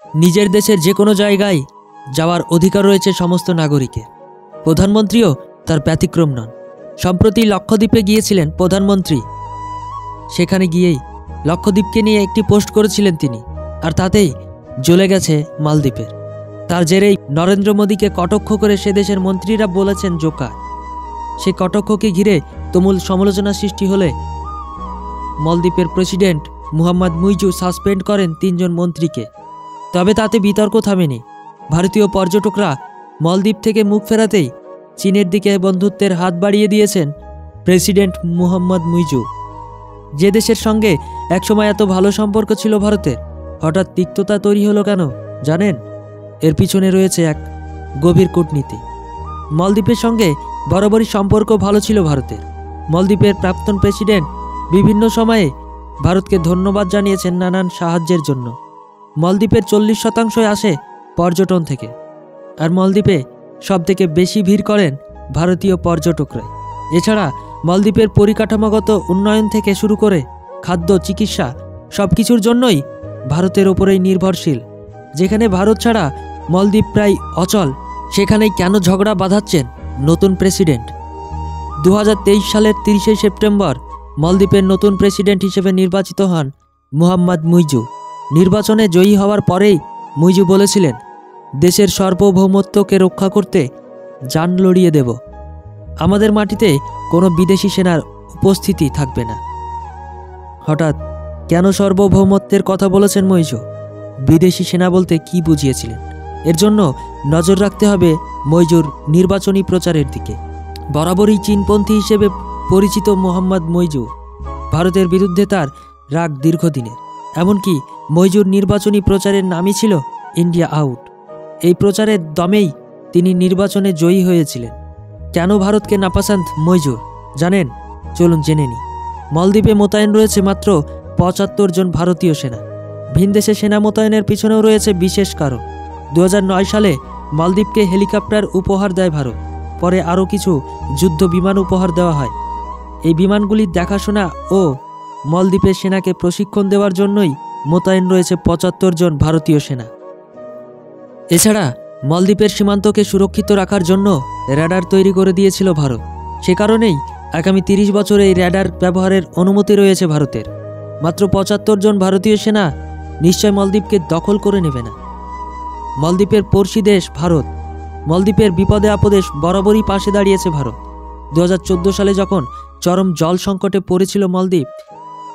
নিজের দেশের যে কোনো জায়গায় যাওয়ার অধিকার রয়েছে সমস্ত নাগরিকের। প্রধানমন্ত্রীও তার ব্যতিক্রম নন। সম্প্রতি লক্ষদ্বীপে গিয়েছিলেন প্রধানমন্ত্রী। সেখানে গিয়েই লক্ষদ্বীপকে নিয়ে একটি পোস্ট করেছিলেন তিনি, আর তাতেই জ্বলে গেছে মালদ্বীপের। তার জেরেই নরেন্দ্র মোদীকে কটাক্ষ করে সে দেশের মন্ত্রীরা বলেছেন জোকার। সে কটাক্ষকে ঘিরে তুমুল সমালোচনা সৃষ্টি হলে মালদ্বীপের প্রেসিডেন্ট মুহাম্মদ মুইজু সাসপেন্ড করেন 3 জন মন্ত্রীকে। তবে তাতে বিতর্ক থামেনি। ভারতীয় পর্যটকরা মালদ্বীপ থেকে মুখ ফেরাতেই চীনের দিকে বন্ধুত্বের হাত বাড়িয়ে দিয়েছেন প্রেসিডেন্ট মুহাম্মদ মুইজু। যে দেশের সঙ্গে একসময় এত ভালো সম্পর্ক ছিল ভারতের, হঠাৎ তিক্ততা তৈরি হলো কেন জানেন? এর পিছনে রয়েছে এক গভীর কূটনীতি। মালদ্বীপের সঙ্গে বরাবরই সম্পর্ক ভালো ছিল ভারতের। মালদ্বীপের প্রাক্তন প্রেসিডেন্ট বিভিন্ন সময়ে ভারতকে ধন্যবাদ জানিয়েছেন নানান সাহায্যের জন্য। মালদ্বীপের 40% আসে পর্যটন থেকে, আর মালদ্বীপে সবথেকে বেশি ভিড় করেন ভারতীয় পর্যটকরা। এছাড়া মালদ্বীপের পরিকাঠামোগত উন্নয়ন থেকে শুরু করে খাদ্য, চিকিৎসা সব কিছুর জন্যই ভারতের ওপরেই নির্ভরশীল। যেখানে ভারত ছাড়া মালদ্বীপ প্রায় অচল, সেখানেই কেন ঝগড়া বাঁধাচ্ছেন নতুন প্রেসিডেন্ট? 2023 সালের 30শে সেপ্টেম্বর মালদ্বীপের নতুন প্রেসিডেন্ট হিসেবে নির্বাচিত হন মুহাম্মদ মুইজু। নির্বাচনে জয়ী হওয়ার পরেই মুইজু বলেছিলেন, দেশের সার্বভৌমত্বকে রক্ষা করতে জান লড়িয়ে দেব। আমাদের মাটিতে কোনো বিদেশি সেনার উপস্থিতি থাকবে না। হঠাৎ কেন সার্বভৌমত্বের কথা বলেছেন মুইজু? বিদেশি সেনা বলতে কি বুঝিয়েছিলেন? এর জন্য নজর রাখতে হবে মুইজুর নির্বাচনী প্রচারের দিকে। বরাবরই চীনপন্থী হিসেবে পরিচিত মুহাম্মদ মুইজু। ভারতের বিরুদ্ধে তার রাগ দীর্ঘদিনের। এমনকি মুইজুর নির্বাচনী প্রচারের নামই ছিল ইন্ডিয়া আউট। এই প্রচারের দমেই তিনি নির্বাচনে জয়ী হয়েছিলেন। কেন ভারতকে নাপসন্দ মুইজুর জানেন? চলুন জেনে নিই। মালদ্বীপে মোতায়েন রয়েছে মাত্র 75 জন ভারতীয় সেনা। ভিনদেশে সেনা মোতায়েনের পিছনেও রয়েছে বিশেষ কারণ। 2009 সালে মালদ্বীপকে হেলিকপ্টার উপহার দেয় ভারত। পরে আরও কিছু যুদ্ধ বিমান উপহার দেওয়া হয়। এই বিমানগুলির দেখাশোনা ও মালদ্বীপের সেনাকে প্রশিক্ষণ দেওয়ার জন্যই মোতায়েন রয়েছে 75 জন ভারতীয় সেনা। এছাড়া মালদ্বীপের সীমান্তকে সুরক্ষিত রাখার জন্য র্যাডার তৈরি করে দিয়েছিল ভারত। সে কারণেই আগামী 30 বছরে এই র্যাডার ব্যবহারের অনুমতি রয়েছে ভারতের। মাত্র 75 জন ভারতীয় সেনা নিশ্চয় মালদ্বীপকে দখল করে নেবে না। মালদ্বীপের পড়শি দেশ ভারত। মালদ্বীপের বিপদে আপদে বরাবরই পাশে দাঁড়িয়েছে ভারত। 2014 সালে যখন চরম জল সংকটে পড়েছিল মালদ্বীপ,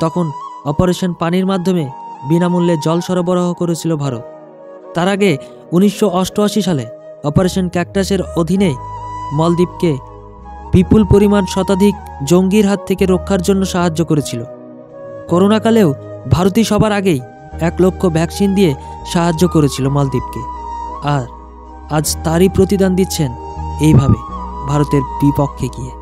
তখন অপারেশন পানির মাধ্যমে বিনামূল্যে জল সরবরাহ করেছিল ভারত। তার আগে 1988 সালে অপারেশন ক্যাকটাসের অধীনে মালদ্বীপকে বিপুল পরিমাণ শতাধিক জঙ্গির হাত থেকে রক্ষার জন্য সাহায্য করেছিল। করোনাকালেও ভারতই সবার আগেই 1 লক্ষ ভ্যাকসিন দিয়ে সাহায্য করেছিল মালদ্বীপকে। আর আজ তারই প্রতিদান দিচ্ছেন এইভাবে ভারতের বিপক্ষে গিয়ে।